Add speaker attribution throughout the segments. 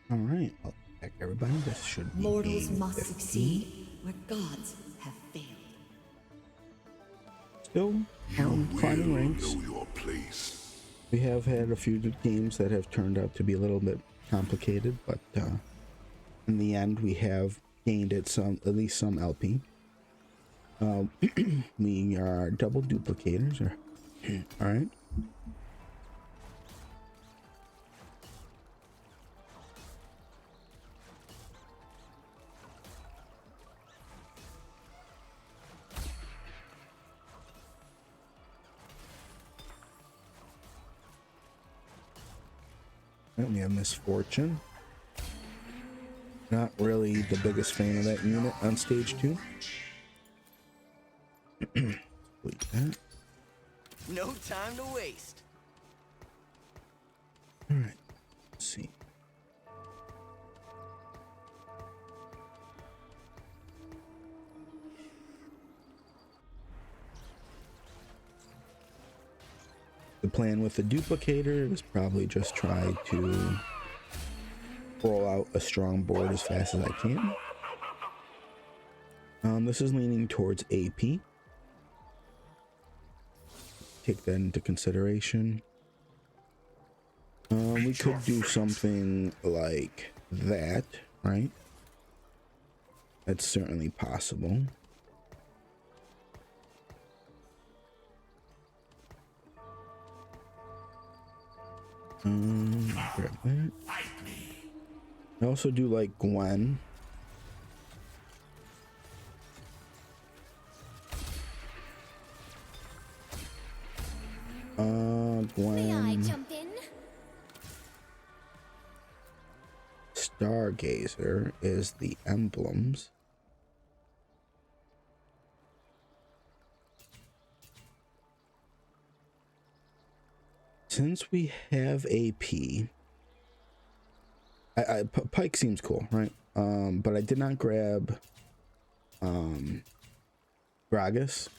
Speaker 1: All right, welcome back, everybody. This should be
Speaker 2: Mortals
Speaker 1: game
Speaker 2: must
Speaker 1: 15.
Speaker 2: succeed where gods have failed.
Speaker 1: Still climbing ranks.
Speaker 3: Know your place.
Speaker 1: We have had a few games that have turned out to be a little bit complicated, but in the end, we have gained at least some LP. We are double duplicators. All right. And we have Misfortune. Not really the biggest fan of that unit on stage 2. Delete that.
Speaker 4: No time to waste.
Speaker 1: All right. Let's see. The plan with the duplicator is probably just try to roll out a strong board as fast as I can. This is leaning towards AP. Take that into consideration. We could do something like that, right? That's certainly possible. Grab that. I also do like Gwen. Gwen.
Speaker 5: May I jump in?
Speaker 1: Stargazer is the emblems. Since we have AP, Pike seems cool, right? But I did not grab Gragas.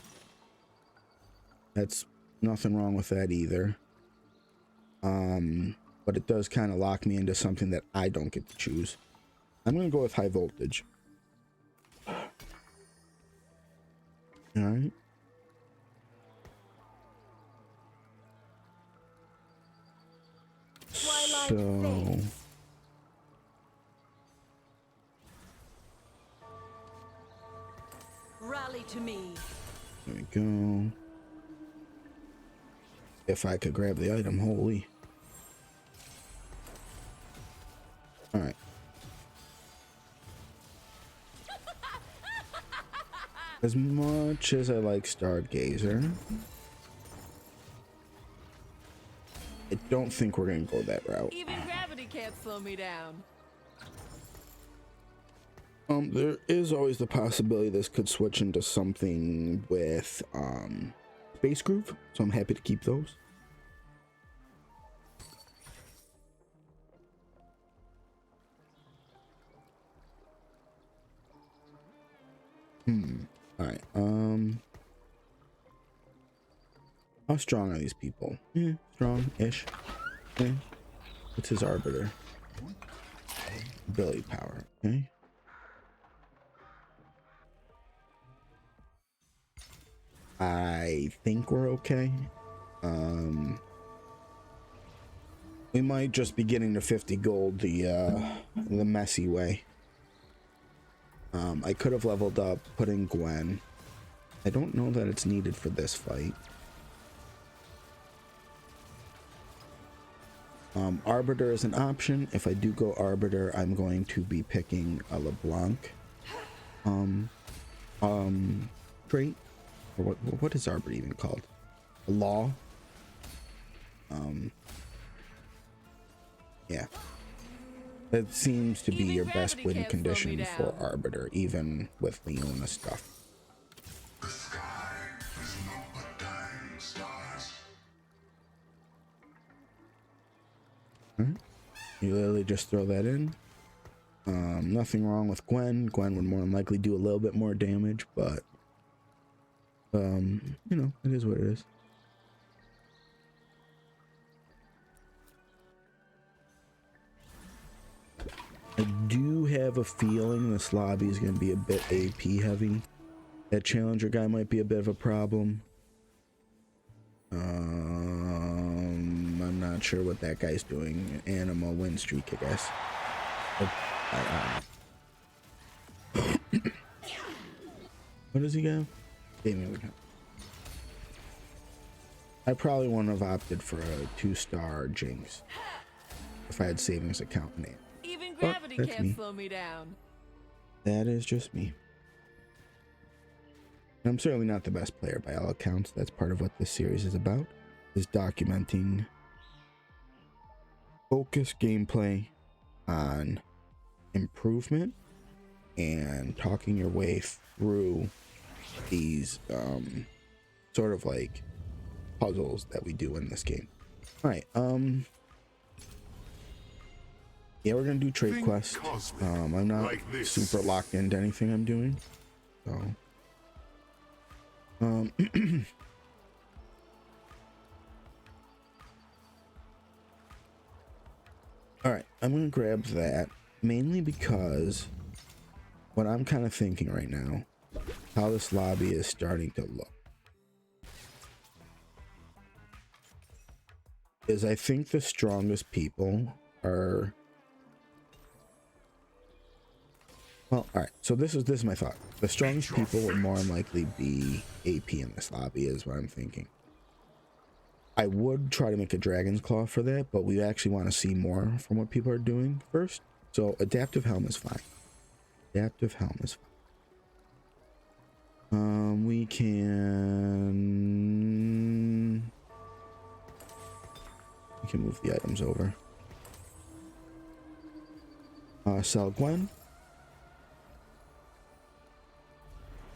Speaker 1: That's nothing wrong with that either. But it does kind of lock me into something that I don't get to choose. I'm gonna go with high voltage. All right. So
Speaker 4: Rally to me.
Speaker 1: there we go. If I could grab the item, holy. All right. As much as I like Stargazer, I don't think we're gonna go that route.
Speaker 4: Even gravity can't slow me down.
Speaker 1: There is always the possibility this could switch into something with Space Groove, so I'm happy to keep those. All right. How strong are these people? Yeah, strong-ish. Okay. What's his arbiter? Ability power. Okay. I think we're okay. We might just be getting to 50 gold the messy way. I could have leveled up, put in Gwen. I don't know that it's needed for this fight. Arbiter is an option. If I do go Arbiter, I'm going to be picking a LeBlanc trait. Or what is Arbiter even called? A law. Yeah. That seems to be your best win condition for Arbiter, even with Leona stuff.
Speaker 3: The sky is not but dying stars.
Speaker 1: You literally just throw that in. Nothing wrong with Gwen. Gwen would more than likely do a little bit more damage, but you know, it is what it is. I do have a feeling this lobby is going to be a bit AP heavy. That challenger guy might be a bit of a problem. I'm not sure what that guy's doing. Animal win streak, I guess. What does he got? Gaming account. I probably wouldn't have opted for a 2-star Jinx if I had savings account name.
Speaker 4: Even gravity can't
Speaker 1: me.
Speaker 4: slow me down.
Speaker 1: That is just me. And I'm certainly not the best player by all accounts. That's part of what this series is about, is documenting focused gameplay on improvement and talking your way through these sort of like puzzles that we do in this game. All right, yeah, we're gonna do trade quest. I'm not
Speaker 3: like
Speaker 1: super locked into anything I'm doing, so all right, I'm gonna grab that mainly because what I'm kind of thinking right now, how this lobby is starting to look, is I think the strongest people are, well, all right, so this is my thought. The strongest people will more than likely be AP in this lobby is what I'm thinking. I would try to make a Dragon's Claw for that, but we actually want to see more from what people are doing first. So Adaptive Helm is fine. Adaptive Helm is fine. We can move the items over. Sell Gwen.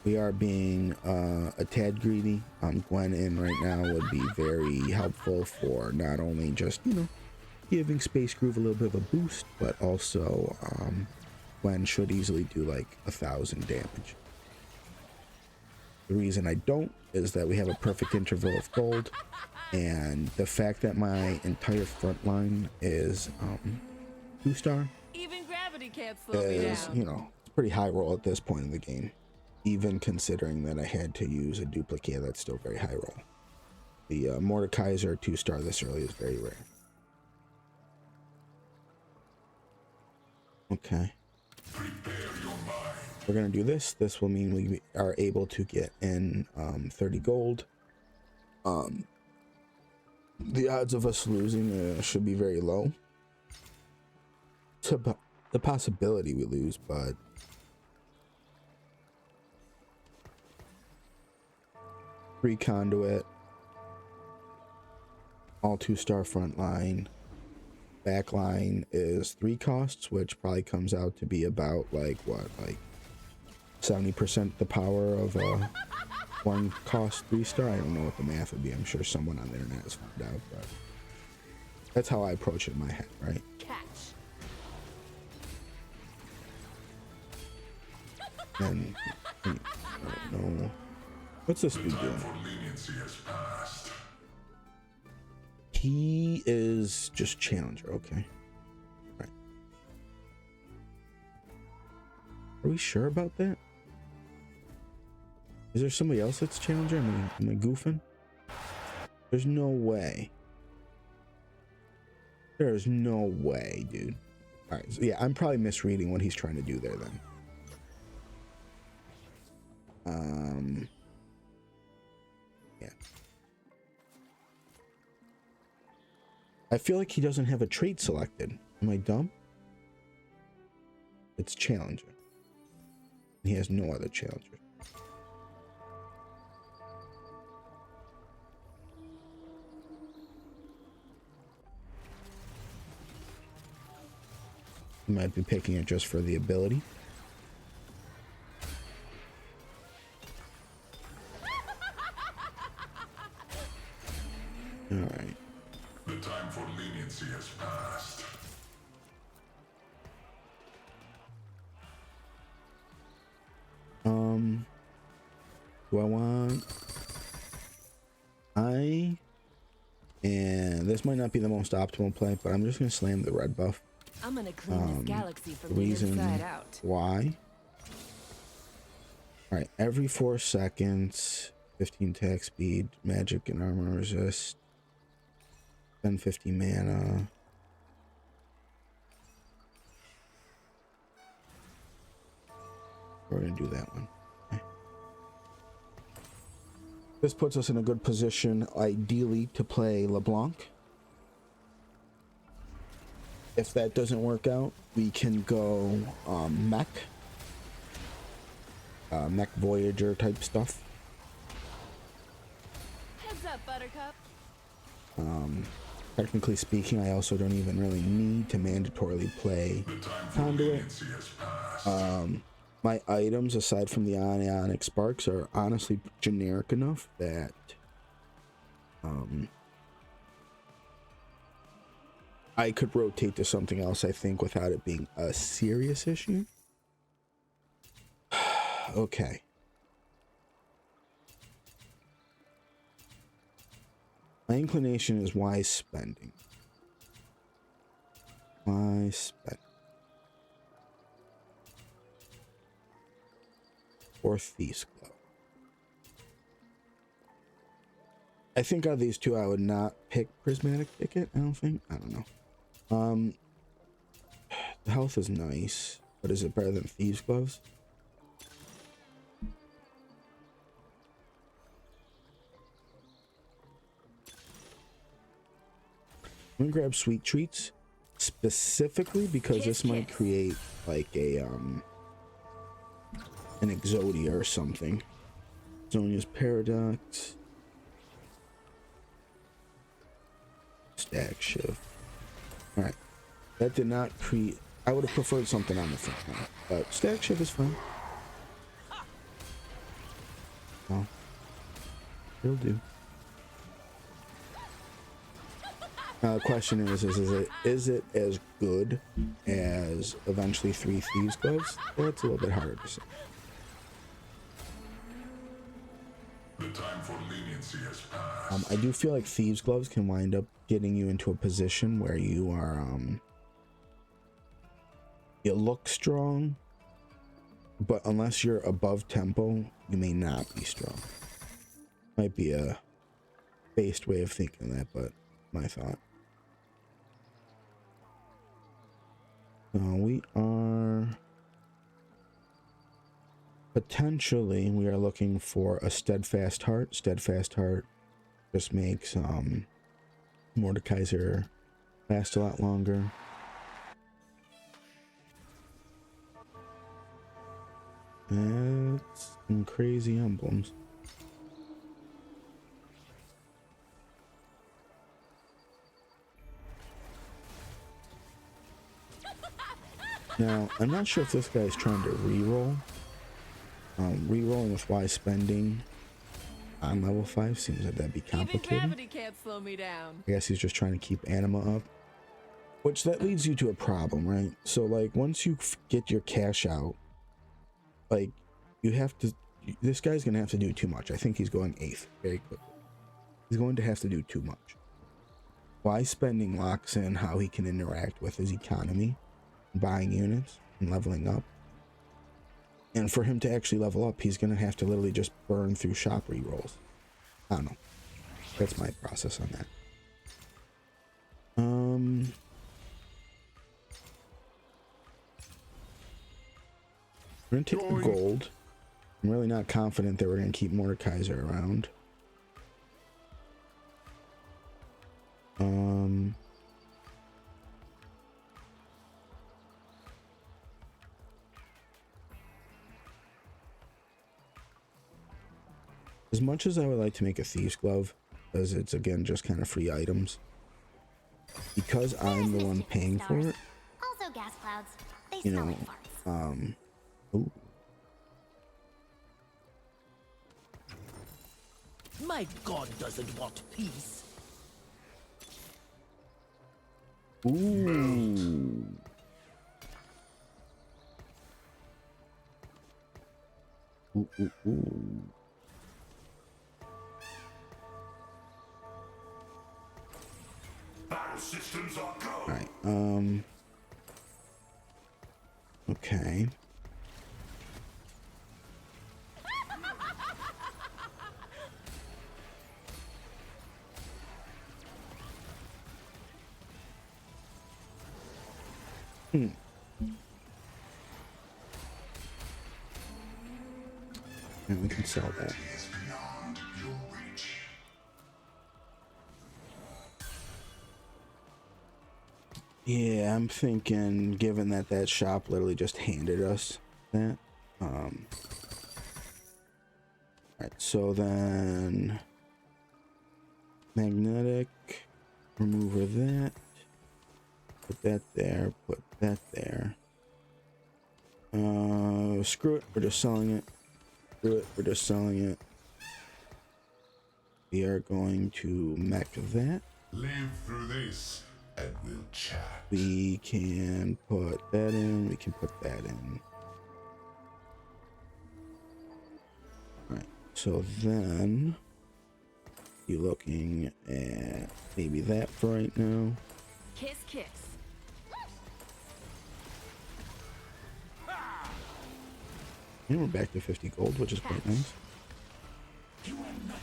Speaker 1: We are being a tad greedy. Gwen in right now would be very helpful for not only just, you know, giving Space Groove a little bit of a boost, but also Gwen should easily do like 1,000 damage. The reason I don't is that we have a perfect interval of gold, and the fact that my entire front line is 2-star
Speaker 4: Even gravity can't slow me
Speaker 1: is,
Speaker 4: down.
Speaker 1: you know, it's pretty high roll at this point in the game. Even considering that I had to use a duplicate, that's still very high roll. The Mordekaiser 2-star this early is very rare. Okay. We're gonna do this. This will mean we are able to get in 30 gold. The odds of us losing should be very low. It's about the possibility we lose, but free conduit, all 2-star front line. Back line is 3 costs, which probably comes out to be about like what, like 70% the power of a 1 cost 3-star. I don't know what the math would be. I'm sure someone on the internet has found out, but that's how I approach it in my head, right?
Speaker 4: Catch.
Speaker 1: And I don't know. What's this dude doing?
Speaker 3: For leniency has passed.
Speaker 1: He is just challenger, okay. Right. Are we sure about that? Is there somebody else that's challenger? Am I goofing? There's no way. There's no way, dude. Alright, so yeah, I'm probably misreading what he's trying to do there then. Yeah. I feel like he doesn't have a trait selected. Am I dumb? It's challenger. He has no other challenger. He might be picking it just for the ability. All right.
Speaker 3: The time for leniency has passed.
Speaker 1: Do I want? And this might not be the most optimal play, but I'm just gonna slam the red buff.
Speaker 4: I'm gonna clean this galaxy
Speaker 1: The
Speaker 4: from the
Speaker 1: reason
Speaker 4: inside out.
Speaker 1: why. All right, every 4 seconds, 15 attack speed, magic and armor resist, 1050 mana. We're gonna do that one. Okay. This puts us in a good position, ideally, to play LeBlanc. If that doesn't work out, we can go mech. Mech Voyager type stuff.
Speaker 4: Heads up, Buttercup.
Speaker 1: Technically speaking, I also don't even really need to mandatorily play Conduit. My items, aside from the Ionic Sparks, are honestly generic enough that I could rotate to something else, I think, without it being a serious issue. Okay. My inclination is wise spending. Wise spending. Or Thief's Glow. I think out of these two, I would not pick Prismatic Ticket. I don't think. I don't know. The health is nice, but is it better than Thieves' Gloves? I'm gonna grab Sweet Treats specifically because this might create like a an Exodia or something. Zonia's Paradox. Stack Shift. Alright. That did not create... I would have preferred something on the front, but Stack Shift is fine. Oh. It'll do. Now the question is it as good as eventually 3 Thieves' Gloves? That's a little bit harder to say.
Speaker 3: The time for leniency has passed.
Speaker 1: I do feel like Thieves' Gloves can wind up getting you into a position where you are, you look strong, but unless you're above tempo, you may not be strong. Might be a based way of thinking that, but my thought. So we are potentially, we are looking for a Steadfast Heart. Steadfast Heart just makes Mordekaiser last a lot longer. That's some crazy emblems. Now, I'm not sure if this guy's trying to reroll. Rerolling with wise spending on level 5 seems like that'd be
Speaker 4: Even
Speaker 1: complicated.
Speaker 4: gravity can't slow me down.
Speaker 1: I guess he's just trying to keep anima up. Which that leads you to a problem, right? So like once you get your cash out, like you have to, this guy's gonna have to do too much. I think he's going 8th very quickly. He's going to have to do too much. Wise spending locks in how he can interact with his economy, buying units and leveling up. And for him to actually level up, he's gonna have to literally just burn through shop rerolls. I don't know. That's my process on that. We're gonna take the gold. I'm really not confident that we're gonna keep Mordekaiser around. As much as I would like to make a Thieves' Glove, as it's again just kind of free items, because I'm the one paying for it,
Speaker 5: Also gas clouds. They
Speaker 1: you
Speaker 5: smell
Speaker 1: know,
Speaker 5: like farts.
Speaker 1: ooh,
Speaker 6: My god doesn't want peace.
Speaker 1: ooh. Ooh, ooh, ooh.
Speaker 3: Battle systems are go.
Speaker 1: All right. Okay. And we can sell that.
Speaker 3: Is beyond your reach.
Speaker 1: Yeah, I'm thinking, given that that shop literally just handed us that. Alright, so then magnetic, remover that, put that there, put that there. Screw it, we're just selling it. Screw it, we're just selling it. We are going to mech that.
Speaker 3: Live through this, and we'll chat.
Speaker 1: We can put that in, we can put that in. Alright, so then you're looking at maybe that for right now.
Speaker 4: Kiss, kiss.
Speaker 1: And we're back to 50 gold, which is quite nice.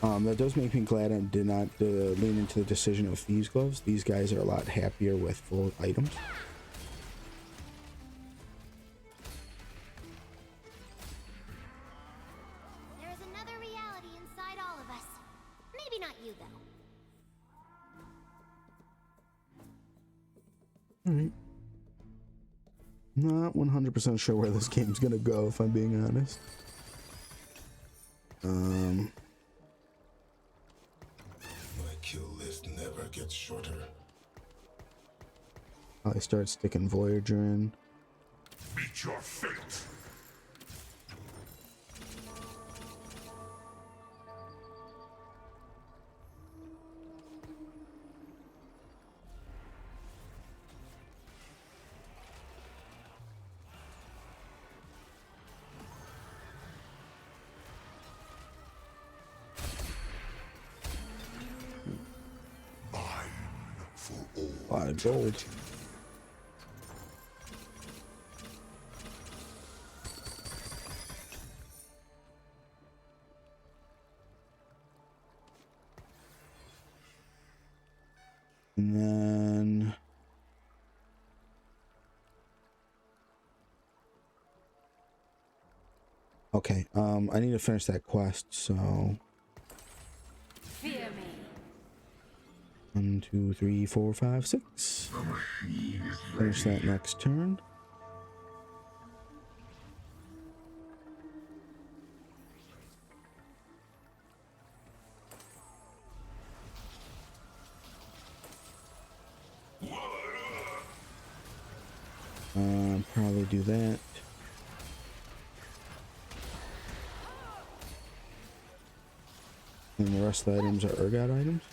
Speaker 1: That does make me glad I did not lean into the decision of Thieves Gloves. These guys are a lot happier with full items.
Speaker 5: There is another reality inside all of us. Maybe not you, though.
Speaker 1: Alright. Not 100% sure where this game's gonna go, if I'm being honest.
Speaker 3: My kill list never gets shorter.
Speaker 1: I start sticking Voyager in.
Speaker 3: Meet your fate.
Speaker 1: A lot of gold. And then okay, I need to finish that quest, so
Speaker 4: Fear me.
Speaker 1: 1, 2, 3, 4, 5, 6. Finish that next turn. Probably do that. And the rest of the items are Urgot items.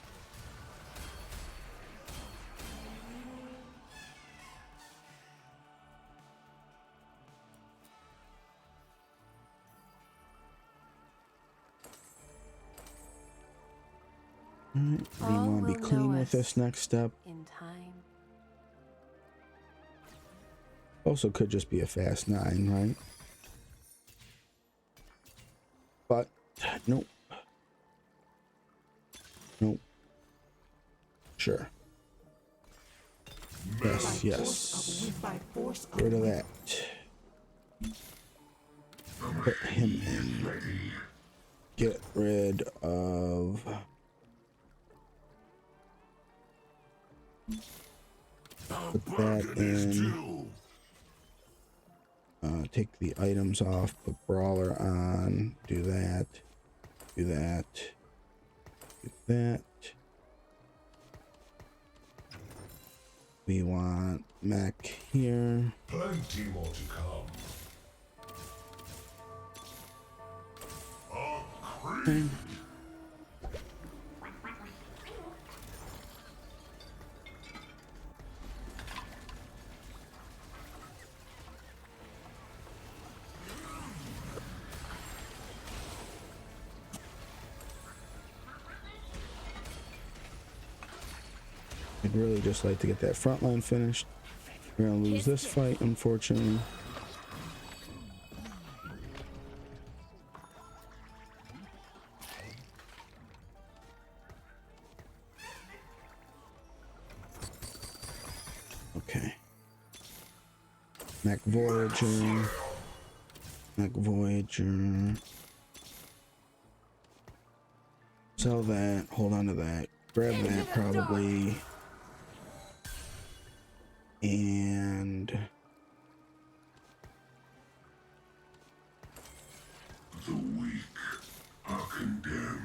Speaker 1: Alright, we
Speaker 4: All
Speaker 1: want to be
Speaker 4: will
Speaker 1: clean
Speaker 4: know
Speaker 1: with this
Speaker 4: us.
Speaker 1: next step.
Speaker 4: In time.
Speaker 1: Also could just be a fast 9, right? But nope. Nope. Sure. Yes, yes. Get rid of that. Put him in. Get rid of put that in. Take the items off, put Brawler on, do that, do that, do that. We want Mac here.
Speaker 3: Plenty more to come. A creep.
Speaker 1: I'd really just like to get that front line finished. We're gonna lose this fight, unfortunately. Mac Voyager. Mac Voyager. Sell that. Hold on to that. Grab that probably. And
Speaker 3: The weak are condemned.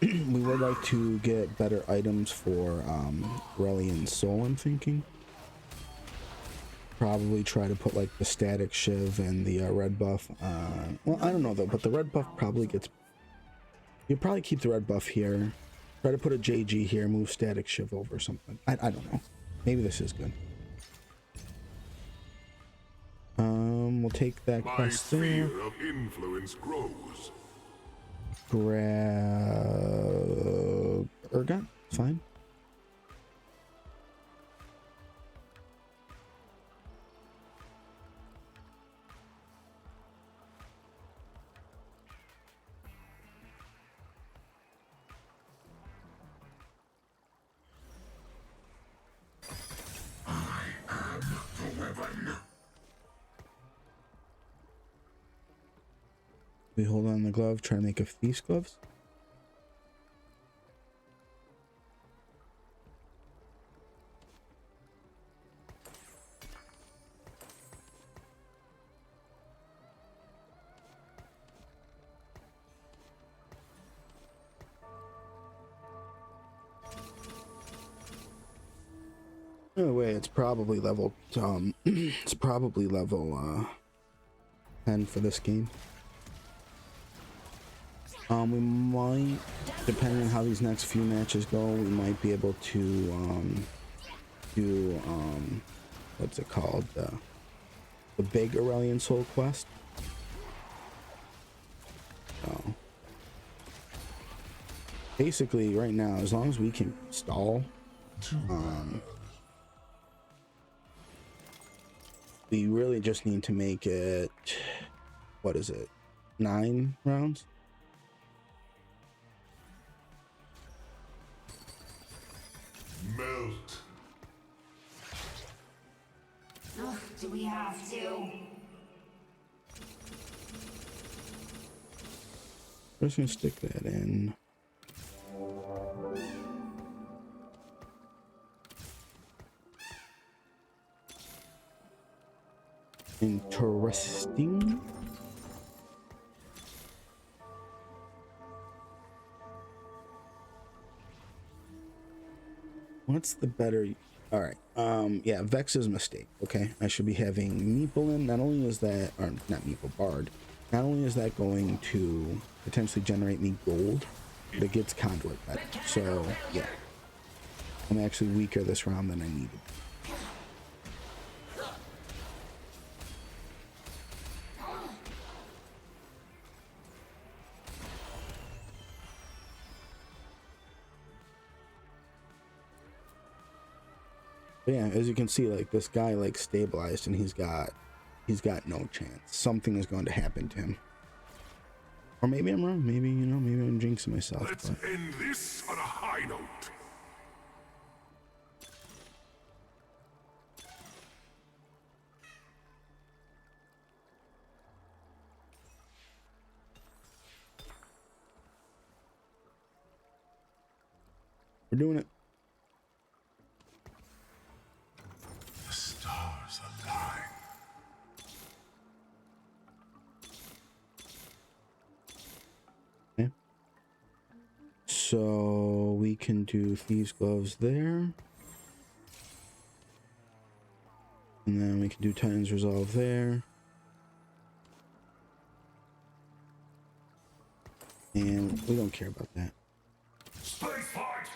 Speaker 1: we would like to get better items for Relian Soul, I'm thinking. Probably try to put like the static shiv and the red buff. Well, I don't know though, but the red buff probably gets. You'll probably keep the red buff here. Try to put a JG here, move static shiv over or something. I don't know. Maybe this is good. We'll take that
Speaker 3: My
Speaker 1: quest there.
Speaker 3: sphere of influence grows.
Speaker 1: Grab Ergot, fine. We hold on the glove, try to make a thief's gloves. No way, it's probably level it's probably level 10 for this game. We might, depending on how these next few matches go, we might be able to do what's it called, the big Aurelian Soul quest. So basically right now, as long as we can stall, we really just need to make it, what is it, 9 rounds?
Speaker 3: Melt.
Speaker 2: Ugh, do we have to?
Speaker 1: I'm just gonna stick that in. Interesting. What's the better? All right. Yeah, Vex is a mistake. Okay, I should be having Meeple in. Not only is that, or not Meeple, Bard. Not only is that going to potentially generate me gold, but it gets Conduit better. So yeah, I'm actually weaker this round than I needed. But yeah, as you can see, like this guy like stabilized and he's got no chance. Something is going to happen to him. Or maybe I'm wrong. Maybe, you know, maybe I'm jinxing myself.
Speaker 3: Let's
Speaker 1: But
Speaker 3: end this on a high note.
Speaker 1: we're doing it.
Speaker 3: The stars align.
Speaker 1: Okay. So we can do Thieves Gloves there. And then we can do Titan's Resolve there. And we don't care about that.
Speaker 3: Space fight.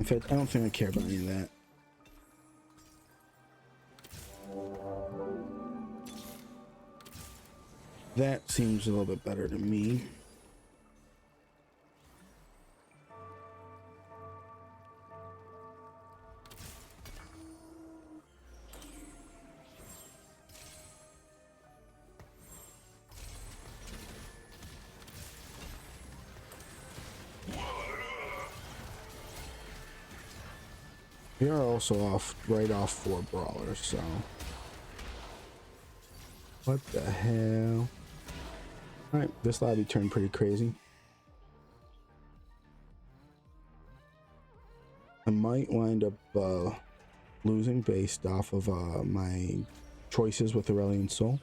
Speaker 1: In fact, I don't think I care about any of that. That seems a little bit better to me. We are also right off 4 brawlers, so what the hell? All right, this lobby turned pretty crazy. I might wind up losing based off of my choices with Aurelion Soul.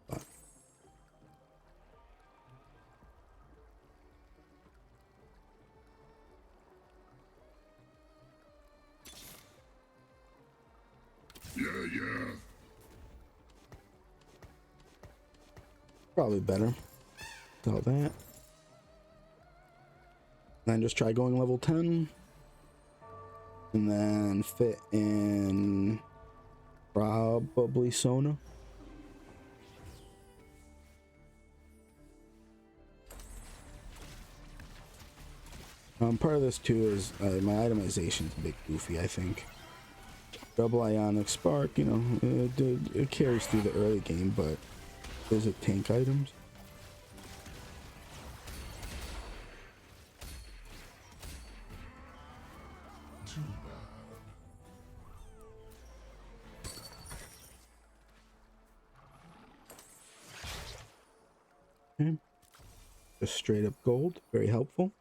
Speaker 1: But
Speaker 3: Yeah.
Speaker 1: probably better. So that. Then just try going level 10. And then fit in probably Sona. Part of this too is my itemization is a bit goofy, I think. Double Ionic Spark, you know, it carries through the early game, but is it tank items? Okay. Just straight up gold, very helpful.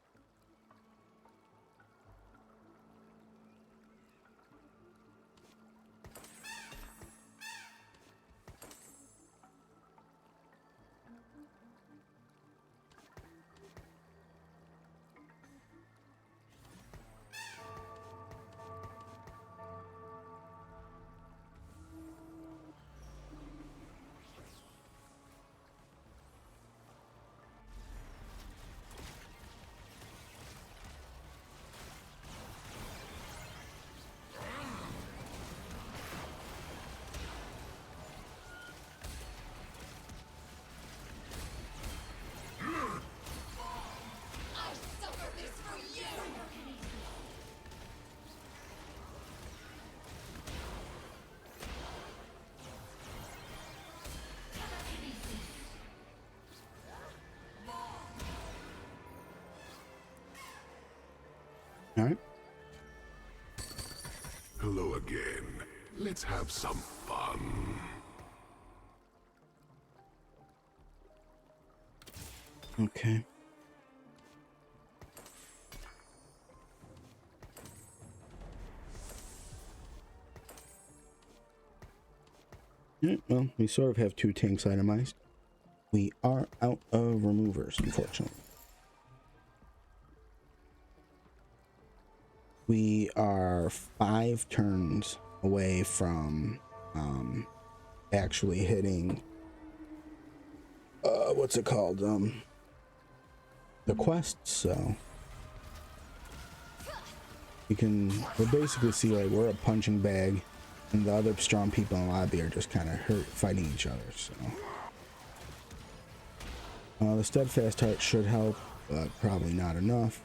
Speaker 1: All right.
Speaker 3: Hello again. Let's have some fun.
Speaker 1: Okay. Yeah, well, we sort of have 2 tanks itemized. We are out of removers, unfortunately. We are 5 turns away from actually hitting what's it called? The quests, so we'll basically see like we're a punching bag and the other strong people in the lobby are just kind of fighting each other, so the steadfast heart should help, but probably not enough.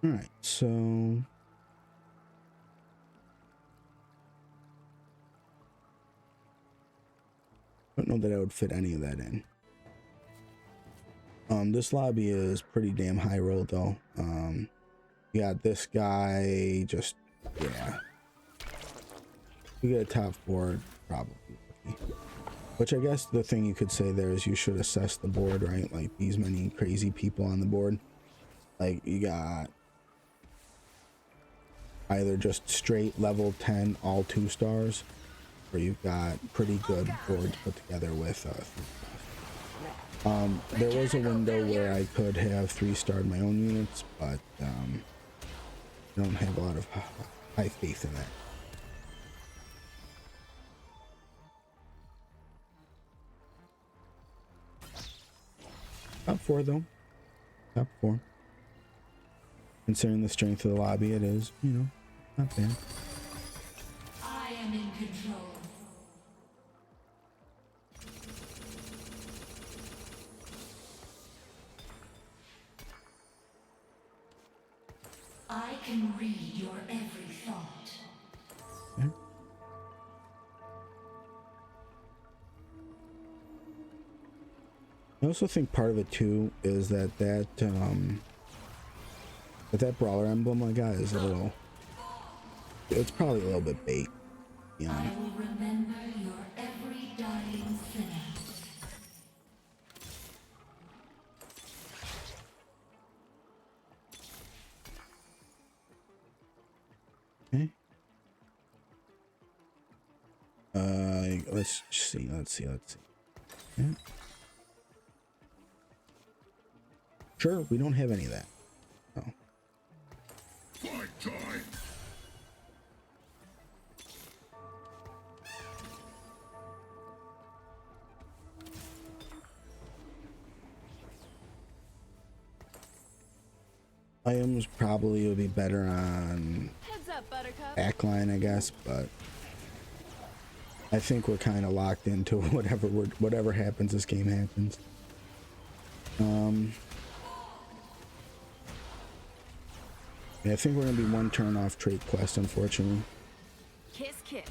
Speaker 1: All right, so I don't know that I would fit any of that in. This lobby is pretty damn high roll though. You got this guy, just yeah. We get a top 4 probably. Which I guess the thing you could say there is you should assess the board, right? Like these many crazy people on the board. Like you got either just straight level 10 all 2 stars, or you've got pretty good boards put together with there was a window where I could have 3-starred my own units, but I don't have a lot of high faith in that. Top 4 though. Top 4. Considering the strength of the lobby, it is, you know, not bad.
Speaker 2: I am in control. I can read your every thought.
Speaker 1: Okay. I also think part of it too is that that brawler emblem I got is a little. It's probably a little bit bait. You
Speaker 2: I
Speaker 1: know.
Speaker 2: will remember your every dying synapse.
Speaker 1: Okay. Let's see. Yeah. Sure, we don't have any of that. Oh.
Speaker 3: Fight time!
Speaker 1: Items probably would be better on
Speaker 4: Heads up, Buttercup.
Speaker 1: backline, I guess, but I think we're kind of locked into whatever happens. This game happens. Yeah, I think we're gonna be one turn off trait quest, unfortunately.
Speaker 4: Kiss, kiss.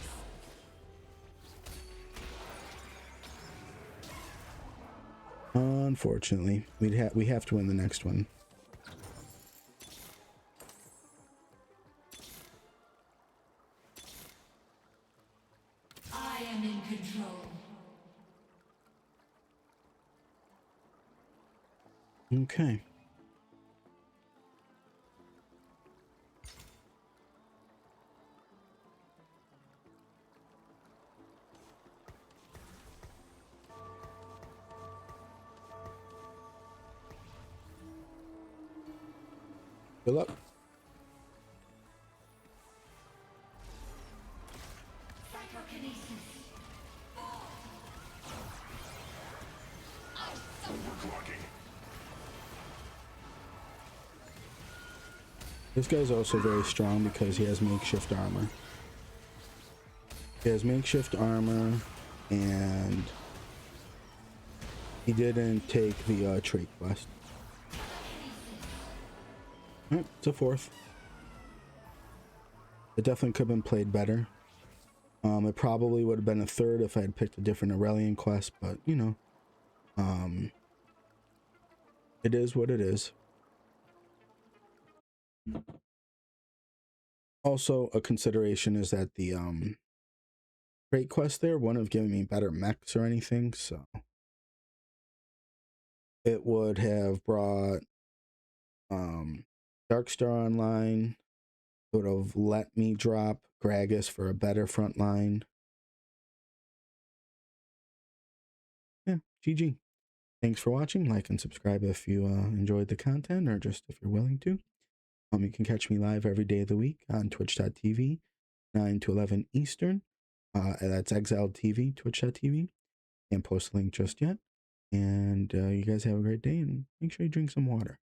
Speaker 1: Unfortunately, we have to win the next one.
Speaker 2: I am in control.
Speaker 1: Okay. Good luck. This guy's also very strong because he has makeshift armor. He has makeshift armor, and he didn't take the trait quest. Alright, it's a 4th. It definitely could have been played better. It probably would have been a 3rd if I had picked a different Aurelian quest, but you know, it is what it is. Also, a consideration is that the trait quest there wouldn't have given me better mechs or anything, so it would have brought Darkstar online. It would have let me drop Gragas for a better front line. Yeah, GG. Thanks for watching. Like and subscribe if you enjoyed the content, or just if you're willing to. You can catch me live every day of the week on twitch.tv, 9 to 11 Eastern. That's Exiled TV, twitch.tv. Can't post a link just yet. And you guys have a great day, and make sure you drink some water.